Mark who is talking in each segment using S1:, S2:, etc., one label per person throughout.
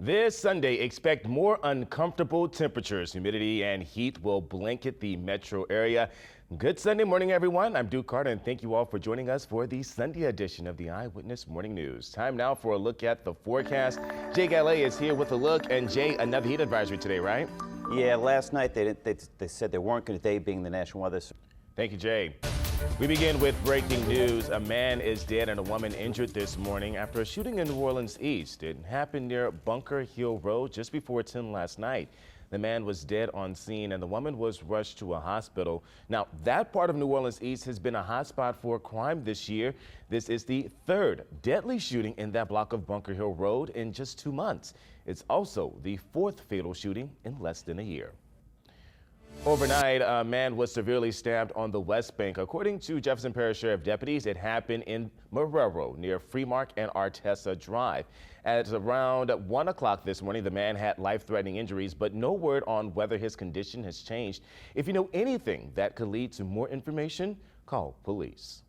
S1: This Sunday, expect more uncomfortable temperatures. Humidity and heat will blanket the metro area. Good Sunday morning, everyone. I'm Duke Carter, and thank you all for joining us for the Sunday edition of the Eyewitness Morning News. Time now for a look at the forecast. Jay Gallet is here with a look. And Jay, another heat advisory today, right?
S2: Yeah, last night they said they weren't going to, they being the National Weather Service.
S1: Thank you, Jay. We begin with breaking news. A man is dead and a woman injured this morning after a shooting in New Orleans East. It happened near Bunker Hill Road just before 10 last night. The man was dead on scene and the woman was rushed to a hospital. Now, that part of New Orleans East has been a hotspot for crime this year. This is the third deadly shooting in that block of Bunker Hill Road in just 2 months. It's also the fourth fatal shooting in less than a year. Overnight, a man was severely stabbed on the West Bank. According to Jefferson Parish Sheriff deputies, it happened in Marrero near Freemark and Artesa Drive. At around 1 o'clock this morning, the man had life-threatening injuries, but no word on whether his condition has changed. If you know anything that could lead to more information, call police.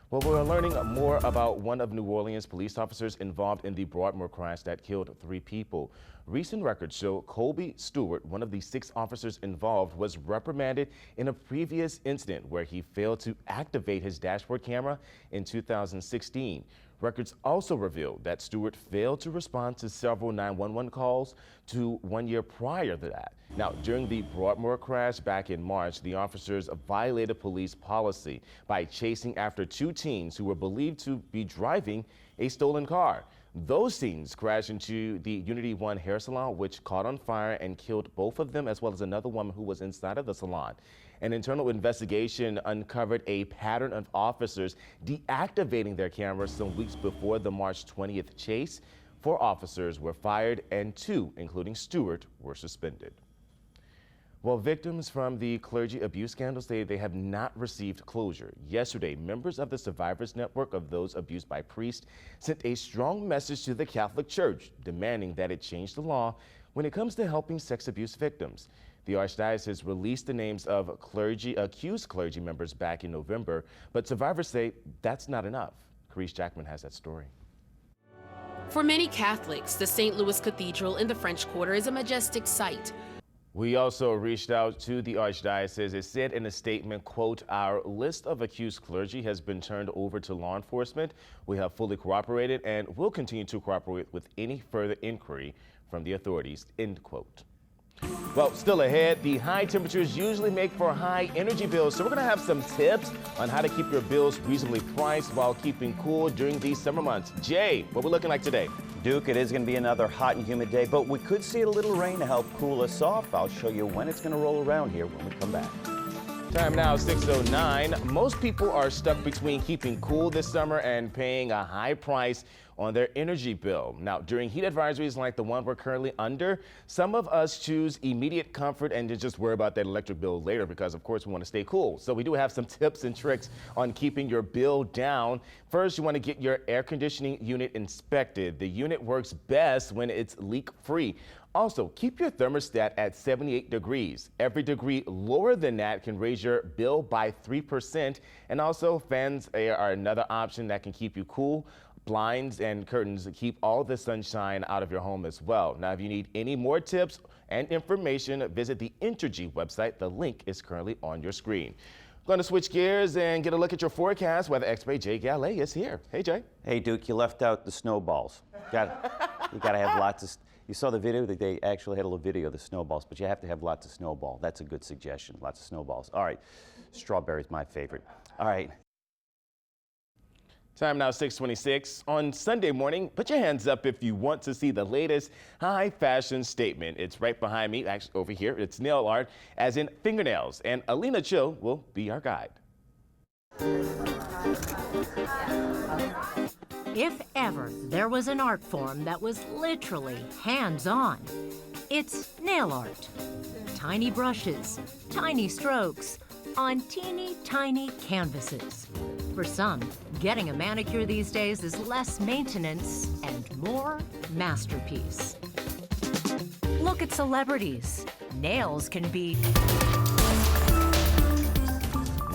S1: Well, we're learning more about one of New Orleans police officers involved in the Broadmoor crash that killed 3 people. Recent records show Colby Stewart, one of the 6 officers involved, was reprimanded in a previous incident where he failed to activate his dashboard camera in 2016. Records also revealed that Stewart failed to respond to several 911 calls to 1 year prior to that. Now, during the Broadmoor crash back in March, the officers violated police policy by chasing after 2 teens who were believed to be driving a stolen car. Those teens crashed into the Unity One hair salon, which caught on fire and killed both of them, as well as another woman who was inside of the salon. An internal investigation uncovered a pattern of officers deactivating their cameras some weeks before the March 20th chase. 4 officers were fired and 2, including Stewart, were suspended. Well, victims from the clergy abuse scandal say they have not received closure. Yesterday, members of the Survivors Network of those abused by priests sent a strong message to the Catholic Church, demanding that it change the law when it comes to helping sex abuse victims. The Archdiocese released the names of accused clergy members back in November, but survivors say that's not enough. Carice Jackman has that story.
S3: For many Catholics, the St. Louis Cathedral in the French Quarter is a majestic sight.
S1: We also reached out to the Archdiocese. It said in a statement, quote, "Our list of accused clergy has been turned over to law enforcement. We have fully cooperated and will continue to cooperate with any further inquiry from the authorities," end quote. Well, still ahead, the high temperatures usually make for high energy bills, so we're going to have some tips on how to keep your bills reasonably priced while keeping cool during these summer months. Jay, what we're looking like today?
S2: Duke, it is going to be another hot and humid day, but we could see a little rain to help cool us off. I'll show you when it's going to roll around here when we come back.
S1: Time now, 6:09. Most people are stuck between keeping cool this summer and paying a high price on their energy bill. Now, during heat advisories like the one we're currently under, some of us choose immediate comfort and just worry about that electric bill later because, of course, we want to stay cool. So we do have some tips and tricks on keeping your bill down. First, you want to get your air conditioning unit inspected. The unit works best when it's leak-free. Also, keep your thermostat at 78 degrees. Every degree lower than that can raise your bill by 3%. And also, fans are another option that can keep you cool. Blinds and curtains keep all the sunshine out of your home as well. Now, if you need any more tips and information, visit the Entergy website. The link is currently on your screen. Going to switch gears and get a look at your forecast. Weather expert Jay Gallet is here. Hey, Jay.
S2: Hey, Duke, you left out the snowballs. You got to have lots of... You saw the video that they actually had a little video of the snowballs, but you have to have lots of snowball. That's a good suggestion, lots of snowballs. All right, strawberry's my favorite. All right.
S1: Time now, 6:26. On Sunday morning, put your hands up if you want to see the latest high fashion statement. It's right behind me, actually over here. It's nail art, as in fingernails. And Alina Chill will be our guide.
S4: If ever there was an art form that was literally hands-on, it's nail art. Tiny brushes, tiny strokes, on teeny tiny canvases. For some, getting a manicure these days is less maintenance and more masterpiece. Look at celebrities. Nails can be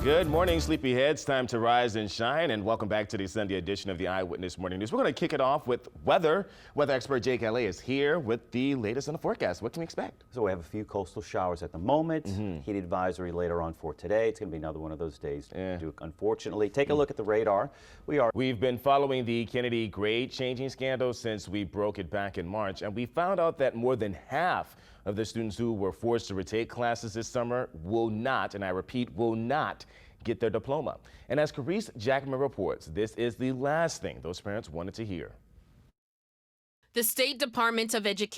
S1: Good morning, sleepyheads. Time to rise and shine, and welcome back to the Sunday edition of the Eyewitness Morning News. We're going to kick it off with weather. Weather expert Jake LA is here with the latest on the forecast. What can we expect?
S2: So we have a few coastal showers at the moment. Heat advisory later on for today. It's going to be another one of those days, Duke, unfortunately. Take a look at the radar.
S1: We've been following the Kennedy grade changing scandal since we broke it back in March, and we found out that more than half of the students who were forced to retake classes this summer will not, and I repeat, will not get their diploma. And as Carice Jackman reports, this is the last thing those parents wanted to hear.
S3: The State Department of Education